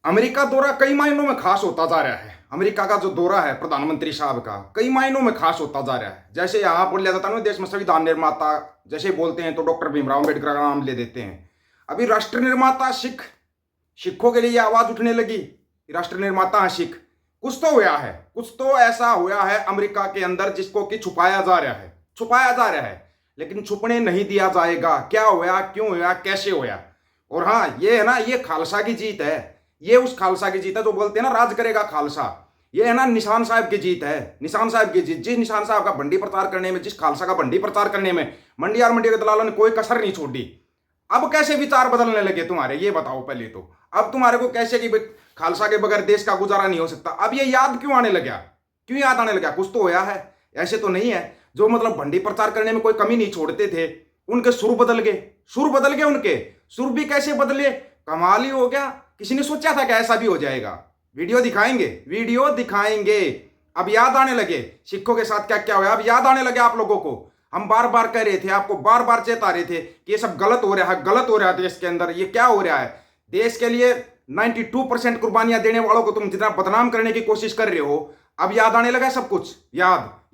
America दौरा कई मायनों में खास होता जा रहा है। अमेरिका का जो दौरा है प्रधानमंत्री साहब का कई मायनों में खास होता जा रहा है। जैसे यहाँ बोल जाता है ना, देश में संविधान निर्माता जैसे बोलते हैं तो डॉक्टर भीमराव अम्बेडकर का नाम ले देते हैं। अभी राष्ट्र निर्माता सिखों के लिए आवाज उठने लगी। राष्ट्र निर्माता है सिख। कुछ तो हुआ है, कुछ तो ऐसा हुआ है अमेरिका के अंदर जिसको कि छुपाया जा रहा है, लेकिन छुपने नहीं दिया जाएगा। क्या हुआ, क्यों हुआ, कैसे हुआ। और हाँ, ये है ना, ये खालसा की जीत है। ये उस खालसा की जीत है जो बोलते हैं ना राज करेगा खालसा। ये है ना निशान साहब की जीत है, निशान साहब की जीत। जिस निशान साहब का बंडी प्रचार करने में, जिस खालसा का बंडी प्रचार करने में मंडी के दलालों ने कोई कसर नहीं छोड़ी। अब कैसे विचार बदलने लगे तुम्हारे, ये बताओ पहले तो। अब तुम्हारे को कैसे कि खालसा के बगैर देश का गुजारा नहीं हो सकता। अब ये याद क्यों आने लगा, क्यों याद आने लगा? कुछ तो होया है। ऐसे तो नहीं है जो मतलब भंडी प्रचार करने में कोई कमी नहीं छोड़ते थे, उनके सुर बदल गए। उनके सुर भी कैसे बदले, कमाल ही हो गया। किसी ने सोचा था कि ऐसा भी हो जाएगा? वीडियो दिखाएंगे। अब याद आने लगे सिखों के साथ क्या क्या हुआ। अब याद आने लगे आप लोगों को। हम बार बार कह रहे थे, आपको बार बार चेता रहे थे कि ये सब गलत हो रहा है देश के अंदर। ये क्या हो रहा है देश के लिए? 92% कुर्बानियां देने वालों को तुम जितना बदनाम करने की कोशिश कर रहे हो, अब याद आने लगा सब कुछ।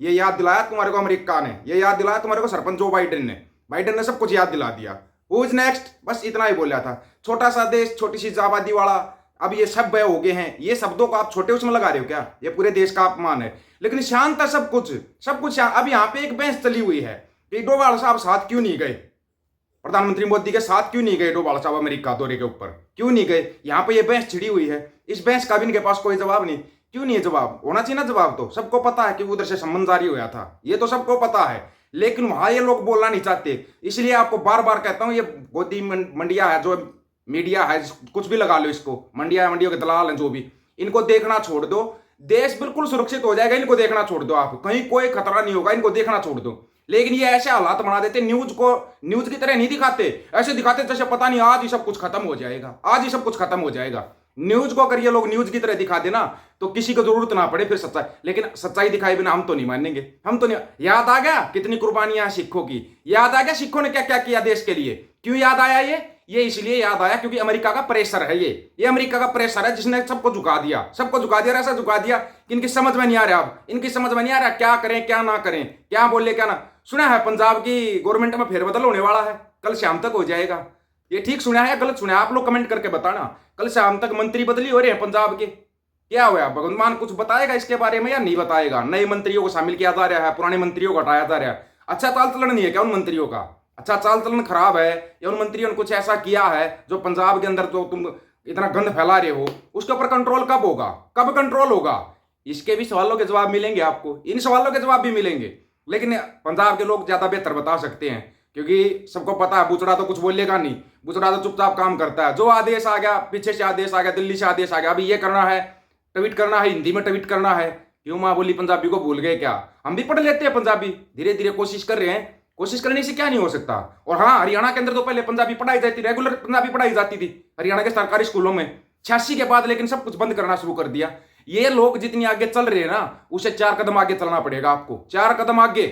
ये याद दिलाया तुम्हारे को अमेरिका ने, ये याद दिलाया तुम्हारे को सरपंच जो बाइडेन ने सब कुछ याद दिला दिया। हु इज नेक्स्ट, बस इतना ही बोला था। छोटा सा देश, छोटी सी आबादी वाला, अब ये सब हो गए हैं। ये शब्दों को आप छोटे उसमें लगा रहे हो क्या? ये पूरे देश का अपमान है। लेकिन शांत है सब कुछ अब यहाँ पे एक बहस चली हुई है कि डोभाल साहब साथ क्यों नहीं गए, प्रधानमंत्री मोदी के साथ क्यों नहीं गए डोभाल साहब अमेरिका दौरे के ऊपर, क्यों नहीं गए? यहाँ पे ये बहस छिड़ी हुई है। इस बहस का भी इनके पास कोई जवाब नहीं। क्यों नहीं है जवाब? होना चाहिए ना जवाब। तो सबको पता है कि उधर से संबंध जारी हुआ था, ये तो सबको पता है। लेकिन वहां ये लोग बोलना नहीं चाहते। इसलिए आपको बार बार कहता हूं, ये गोदी मंडिया है, जो मीडिया है, कुछ भी लगा लो इसको, मंडियों के दलाल हैं जो भी, इनको देखना छोड़ दो। देश बिल्कुल सुरक्षित हो जाएगा। इनको देखना छोड़ दो, आप कहीं कोई खतरा नहीं होगा। इनको देखना छोड़ दो। लेकिन ये ऐसे हालात बना देते, न्यूज की तरह नहीं दिखाते। ऐसे दिखाते जैसे पता नहीं आज ही सब कुछ खत्म हो जाएगा। न्यूज को अगर ये लोग न्यूज की तरह दिखा देना तो किसी को जरूरत ना पड़े फिर सच्चाई। लेकिन सच्चाई दिखाए बिना हम तो नहीं मानेंगे, हम तो नहीं। याद आ गया कितनी कुर्बानियां सिखों की, याद आ गया सिखों ने क्या क्या किया देश के लिए। क्यों याद आया ये इसलिए याद आया क्योंकि अमेरिका का प्रेशर है। ये अमेरिका का प्रेशर है जिसने सबको झुका दिया, ऐसा झुका दिया कि इनकी समझ में नहीं आ रहा। अब इनकी समझ में नहीं आ रहा क्या करें क्या ना करें, क्या बोले क्या ना। सुना है पंजाब की गवर्नमेंट में फेरबदल होने वाला है, कल शाम तक हो जाएगा। ये ठीक सुना है या गलत सुना है? आप लोग कमेंट करके बताना। कल शाम तक मंत्री बदली हो रहे हैं पंजाब के। क्या हुआ? भगवंत मान कुछ बताएगा इसके बारे में या नहीं बताएगा? नए मंत्रियों को शामिल किया जा रहा है, पुराने मंत्रियों को हटाया जा रहा है। अच्छा चाल चलन नहीं है क्या उन मंत्रियों का? अच्छा चाल चलन खराब है या उन मंत्रियों ने कुछ ऐसा किया है जो पंजाब के अंदर जो तुम इतना गंद फैला रहे हो उसके ऊपर कंट्रोल कब होगा, कब कंट्रोल होगा? इसके भी सवालों के जवाब मिलेंगे आपको, इन सवालों के जवाब भी मिलेंगे। लेकिन पंजाब के लोग ज्यादा बेहतर बता सकते हैं क्योंकि सबको पता है बुचड़ा तो कुछ बोलेगा नहीं, बुचड़ा तो चुपचाप काम करता है। जो आदेश आ गया, पीछे से आदेश आ गया, दिल्ली से आदेश आ गया, अभी ये करना है, ट्वीट करना है, हिंदी में ट्वीट करना है। क्यों माँ बोली पंजाबी को भूल गए क्या? हम भी पढ़ लेते हैं पंजाबी, धीरे धीरे कोशिश कर रहे हैं। कोशिश करने से क्या नहीं हो सकता। और हाँ, हरियाणा के अंदर तो पहले पंजाबी पढ़ाई जाती, रेगुलर पंजाबी पढ़ाई जाती थी हरियाणा के सरकारी स्कूलों में 86 के बाद, लेकिन सब कुछ बंद करना शुरू कर दिया। ये लोग जितनी आगे चल रहे हैं ना, उसे 4 कदम आगे चलना पड़ेगा आपको, 4 कदम आगे।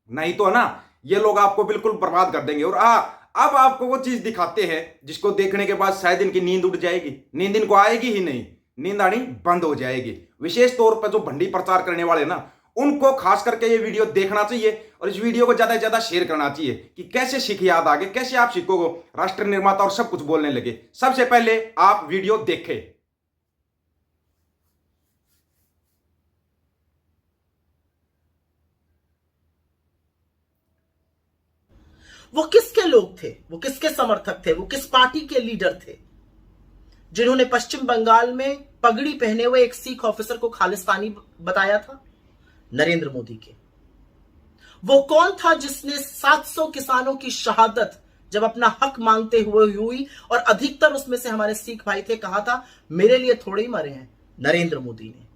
नहीं तो ना ये लोग आपको बिल्कुल बर्बाद कर देंगे। और अब आपको वो चीज दिखाते हैं जिसको देखने के बाद शायद इनकी नींद उड़ जाएगी। नींद इनको आएगी ही नहीं, नींद आनी बंद हो जाएगी। विशेष तौर पर जो भंडी प्रचार करने वाले ना, उनको खास करके ये वीडियो देखना चाहिए और इस वीडियो को ज्यादा से ज्यादा शेयर करना चाहिए कि कैसे सिख याद आ गए, कैसे आप सिखों को राष्ट्र निर्माता और सब कुछ बोलने लगे। सबसे पहले आप वीडियो देखें। वो किसके लोग थे, वो किसके समर्थक थे, वो किस पार्टी के लीडर थे जिन्होंने पश्चिम बंगाल में पगड़ी पहने हुए एक सिख ऑफिसर को खालिस्तानी बताया था? नरेंद्र मोदी के। वो कौन था जिसने 700 किसानों की शहादत जब अपना हक मांगते हुए हुई और अधिकतर उसमें से हमारे सिख भाई थे, कहा था मेरे लिए थोड़े ही मरे हैं? नरेंद्र मोदी ने।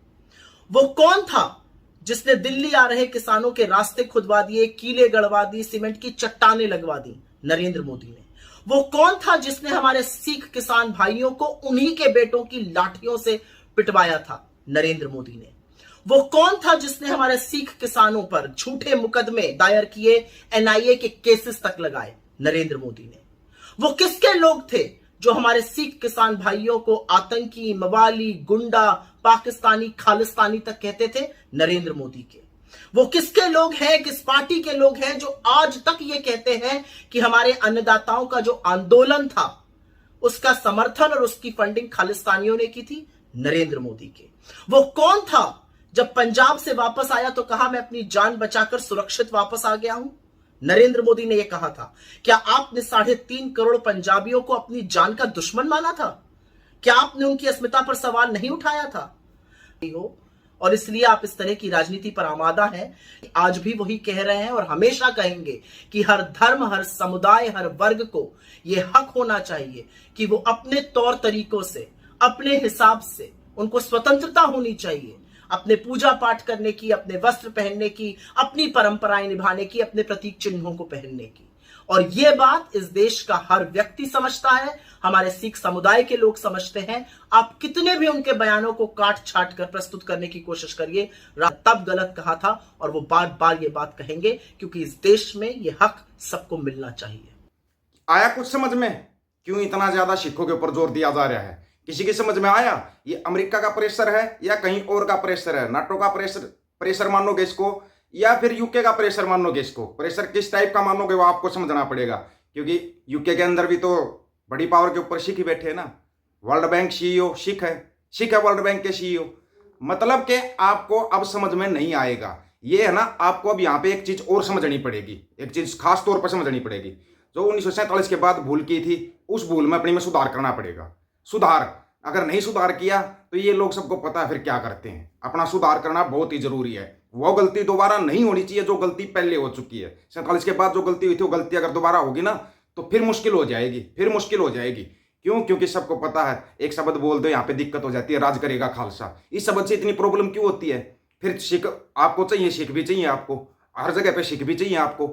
वो कौन था जिसने दिल्ली आ रहे किसानों के रास्ते खुदवा दिए, कीले गड़वा दी, सीमेंट की चट्टानें लगवा दी? नरेंद्र मोदी ने। वो कौन था जिसने हमारे सिख किसान भाइयों को उन्हीं के बेटों की लाठियों से पिटवाया था? नरेंद्र मोदी ने। वो कौन था जिसने हमारे सिख किसानों पर झूठे मुकदमे दायर किए, एनआईए के केसेस तक लगाए? नरेंद्र मोदी ने। वो किसके लोग थे जो हमारे सिख किसान भाइयों को आतंकी, मवाली, गुंडा, पाकिस्तानी, खालिस्तानी तक कहते थे? नरेंद्र मोदी के। वो किसके लोग हैं, किस पार्टी के लोग हैं जो आज तक ये कहते हैं कि हमारे अन्नदाताओं का जो आंदोलन था उसका समर्थन और उसकी फंडिंग खालिस्तानियों ने की थी? नरेंद्र मोदी के। वो कौन था जब पंजाब से वापस आया तो कहा मैं अपनी जान बचाकर सुरक्षित वापस आ गया हूं? नरेंद्र मोदी ने यह कहा था। क्या आपने 3.5 करोड़ पंजाबियों को अपनी जान का दुश्मन माना था? क्या आपने उनकी अस्मिता पर सवाल नहीं उठाया था? और इसलिए आप इस तरह की राजनीति पर आमादा हैं। आज भी वही कह रहे हैं और हमेशा कहेंगे कि हर धर्म, हर समुदाय, हर वर्ग को यह हक होना चाहिए कि वो अपने तौर तरीकों से, अपने हिसाब से, उनको स्वतंत्रता होनी चाहिए अपने पूजा पाठ करने की, अपने वस्त्र पहनने की, अपनी परंपराएं निभाने की, अपने प्रतीक चिन्हों को पहनने की। और यह बात इस देश का हर व्यक्ति समझता है, हमारे सिख समुदाय के लोग समझते हैं। आप कितने भी उनके बयानों को काट छाट कर प्रस्तुत करने की कोशिश करिए, तब गलत कहा था और वो बार बार ये बात कहेंगे क्योंकि इस देश में ये हक सबको मिलना चाहिए। आया कुछ समझ में क्यों इतना ज्यादा सिखों के ऊपर जोर दिया जा रहा है? किसी की समझ में आया ये अमेरिका का प्रेशर है या कहीं और का प्रेशर है? नाटो का प्रेशर मानोगे इसको या फिर यूके का प्रेशर मानोगे इसको? प्रेशर किस टाइप का मानोगे वो आपको समझना पड़ेगा, क्योंकि यूके के अंदर भी तो बड़ी पावर के ऊपर सिख ही बैठे हैं ना। वर्ल्ड बैंक सीईओ सिख है वर्ल्ड बैंक के सीईओ। मतलब कि आपको अब समझ में नहीं आएगा। ये है ना, आपको अब यहाँ पे एक चीज और समझनी पड़ेगी, एक चीज खास तौर पर समझनी पड़ेगी। जो 1947 के बाद भूल की थी, उस भूल में अपनी में सुधार करना पड़ेगा। सुधार अगर नहीं सुधार किया तो ये लोग सबको पता है फिर क्या करते हैं। अपना सुधार करना बहुत ही जरूरी है। वो गलती दोबारा नहीं होनी चाहिए जो गलती पहले हो चुकी है। 47 के बाद जो गलती हुई थी वो गलती अगर दोबारा होगी ना तो फिर मुश्किल हो जाएगी, क्यों? क्योंकि सबको पता है एक शब्द बोल दो यहाँ पे दिक्कत हो जाती है, राज करेगा खालसा। इस शब्द से इतनी प्रॉब्लम क्यों होती है? फिर सिख आपको चाहिए, सिख भी चाहिए आपको, हर जगह पे सिख भी चाहिए आपको,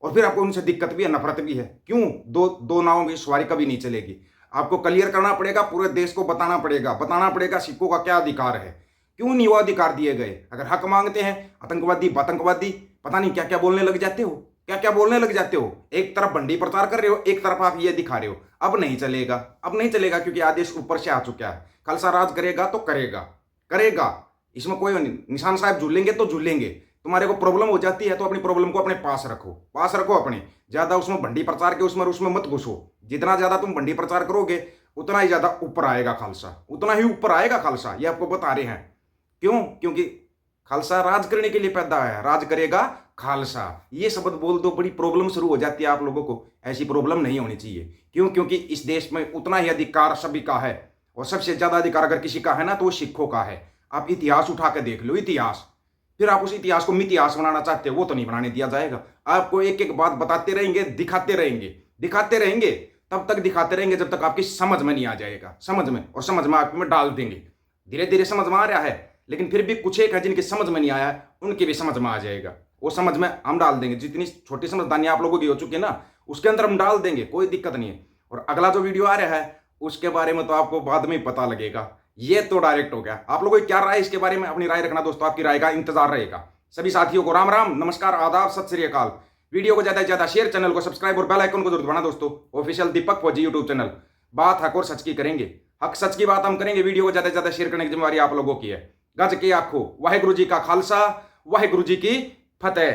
और फिर आपको उनसे दिक्कत भी है, नफरत भी है। क्यों? दो नावों की सवारी कभी नहीं चलेगी। आपको क्लियर करना पड़ेगा, पूरे देश को बताना पड़ेगा सिखों का क्या अधिकार है, क्यों नहीं वो अधिकार दिए गए। अगर हक मांगते हैं आतंकवादी पता नहीं क्या क्या बोलने लग जाते हो, एक तरफ भंडी प्रचार कर रहे हो, एक तरफ आप ये दिखा रहे हो। अब नहीं चलेगा क्योंकि आदेश ऊपर से आ चुका है। खालसा राज करेगा तो करेगा, इसमें कोई निशान साहब झूलेंगे तो झूलेंगे। तुम्हारे को प्रॉब्लम हो जाती है तो अपनी प्रॉब्लम को अपने पास रखो अपने, ज्यादा उसमें भंडी प्रचार के उसमें मत घुसो। जितना ज्यादा तुम भंडी प्रचार करोगे उतना ही ज्यादा ऊपर आएगा खालसा, ये आपको बता रहे हैं। क्यों? क्योंकि खालसा राज करने के लिए पैदा है, राज करेगा खालसा। ये शब्द बोल दो, बड़ी प्रॉब्लम शुरू हो जाती है आप लोगों को। ऐसी प्रॉब्लम नहीं होनी चाहिए। क्यों? क्योंकि इस देश में उतना ही अधिकार सभी का है, और सबसे ज्यादा अधिकार अगर किसी का है ना तो वो सिखों का है। आप इतिहास उठा के देख लो, इतिहास। फिर आप उस इतिहास को मितिहास बनाना चाहते हो, वो तो नहीं बनाने दिया जाएगा। आपको एक एक बात बताते रहेंगे, दिखाते रहेंगे, तब तक दिखाते रहेंगे जब तक आपकी समझ में नहीं आ जाएगा। समझ में आप में डाल देंगे। धीरे धीरे समझ में आ रहा है, लेकिन फिर भी कुछ एक है जिनकी समझ में नहीं आया है, उनकी भी समझ में आ जाएगा। वो समझ में हम डाल देंगे। जितनी छोटी समझदारी आप लोगों की हो चुकी है ना, उसके अंदर हम डाल देंगे, कोई दिक्कत नहीं है। और अगला जो वीडियो आ रहा है उसके बारे में तो आपको बाद में ही पता लगेगा। ये तो डायरेक्ट हो गया। आप लोगों की क्या राय इसके बारे में? अपनी राय रखना दोस्तों, आपकी राय का इंतजार रहेगा। सभी साथियों को राम राम, नमस्कार, आदाब, सत श्री अकाल। वीडियो को ज्यादा से ज्यादा शेयर, चैनल को सब्सक्राइब और बेल आइकन को जरूर दबाना दोस्तों। ऑफिशियल दीपक फौजी यूट्यूब चैनल। बात हक और सच की करेंगे, हक सच की बात हम करेंगे। वीडियो को ज्यादा से ज्यादा शेयर करने की जिम्मेवारी आप लोगों की है। गज के आखो, वाहेगुरु जी का खालसा, वाहेगुरु जी की फतेह।